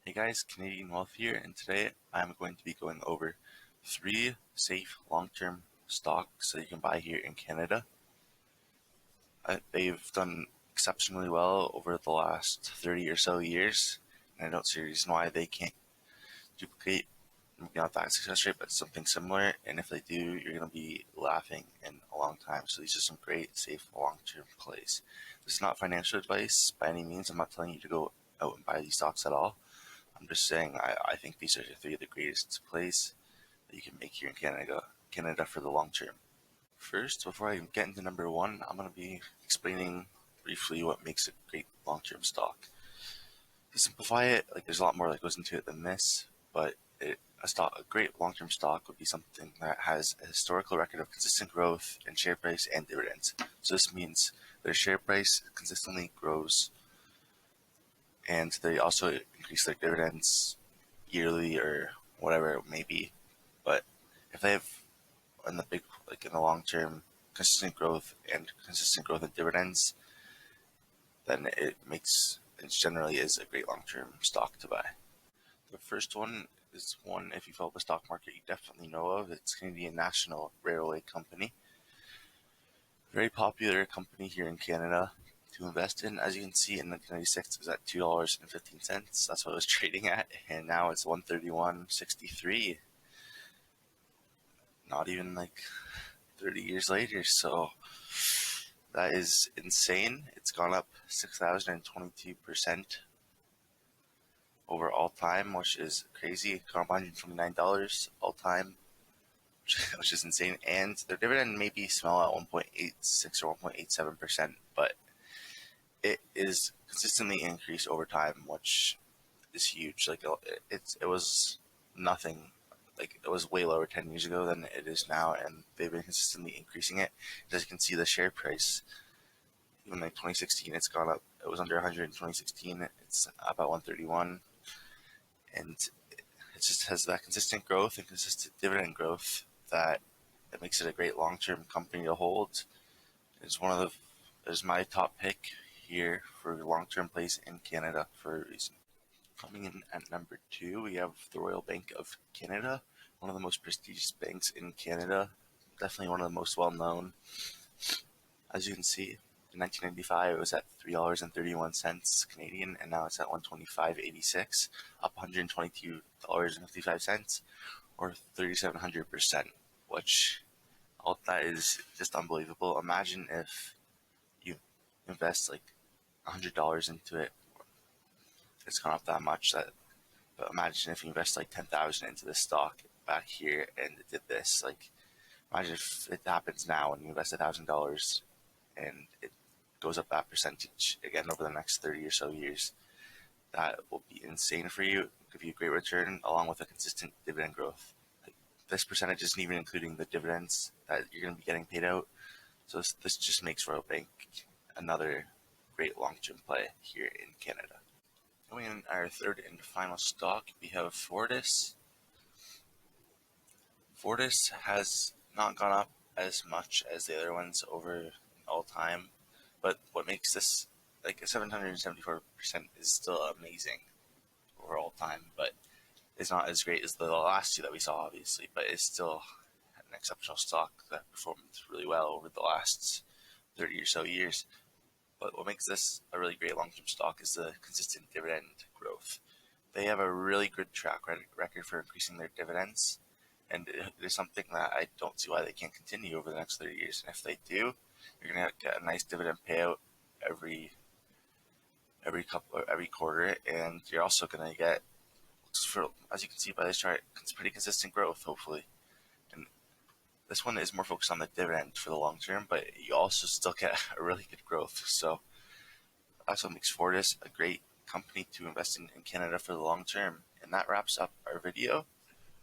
Hey guys, Canadian Wealth here, and today I'm going to be going over 3 safe long-term stocks that you can buy here in Canada. They've done exceptionally well over the last 30 or so years, and I don't see a reason why they can't duplicate, maybe not that success rate, but something similar, and if they do, you're going to be laughing in a long time. So these are some great, safe, long-term plays. This is not financial advice by any means. I'm not telling you to go out and buy these stocks at all. I'm just saying I think these are 3 of the greatest plays that you can make here in Canada for the long term. First, before I get into number 1, I'm going to be explaining briefly what makes a great long-term stock. To simplify it, there's a lot more that goes into it than this, but a great long-term stock would be something that has a historical record of consistent growth in share price and dividends. So this means their share price consistently grows, and they also increase their dividends yearly or whatever it may be. But if they have in the long term consistent growth in dividends, then it generally is a great long term stock to buy. The first one is one, if you follow the stock market, you definitely know of. It's Canadian National Railway Company. Very popular company here in Canada to invest in. As you can see, in 1996 it was at $2.15. That's what it was trading at, and now it's $131.63. Not even 30 years later, so that is insane. It's gone up 6,022% over all time, which is crazy. It's gone up $129 all time, which is insane. And their dividend may be small at 1.86 or 1.87%, but it is consistently increased over time, which is huge. It was nothing. It was way lower 10 years ago than it is now, and they've been consistently increasing it. As you can see, the share price, even 2016, it's gone up. It was under 100 in 2016. It's up at 131, and it just has that consistent growth and consistent dividend growth that it makes it a great long-term company to hold. It's my top pick here for long-term plays in Canada for a reason. Coming in at number 2, we have the Royal Bank of Canada, one of the most prestigious banks in Canada, definitely one of the most well-known. As you can see, in 1995 it was at $3.31 Canadian, and now it's at $125.86, up $122.55, or 3,700%, which all that is just unbelievable. Imagine if you invest $100 into it. It's gone up that much. But imagine if you invest $10,000 into this stock back here and it did this. Imagine if it happens now and you invest $1,000 and it goes up that percentage again over the next 30 or so years. That will be insane for you. It'll give you a great return along with a consistent dividend growth. This percentage isn't even including the dividends that you're going to be getting paid out. So this just makes Royal Bank another great long-term play here in Canada. Going in our third and final stock, we have Fortis. Fortis has not gone up as much as the other ones over all time, but what makes this 774% is still amazing over all time, but it's not as great as the last 2 that we saw, obviously, but it's still an exceptional stock that performed really well over the last 30 or so years. But what makes this a really great long-term stock is the consistent dividend growth. They have a really good track record for increasing their dividends, and it is something that I don't see why they can't continue over the next 30 years. And if they do, you're going to get a nice dividend payout every quarter, and you're also going to get, as you can see by this chart, it's pretty consistent growth, hopefully. And this one is more focused on the dividend for the long term, but you also still get a really good growth. So that's what makes Fortis a great company to invest in Canada for the long term. And that wraps up our video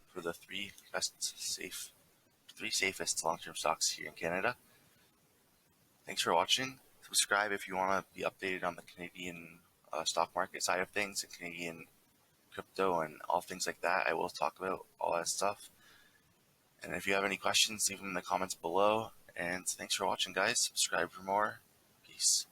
for the 3 safest long-term stocks here in Canada. Thanks for watching. Subscribe if you want to be updated on the Canadian stock market side of things and Canadian crypto and all things like that. I will talk about all that stuff. And if you have any questions, leave them in the comments below. And thanks for watching, guys. Subscribe for more. Peace.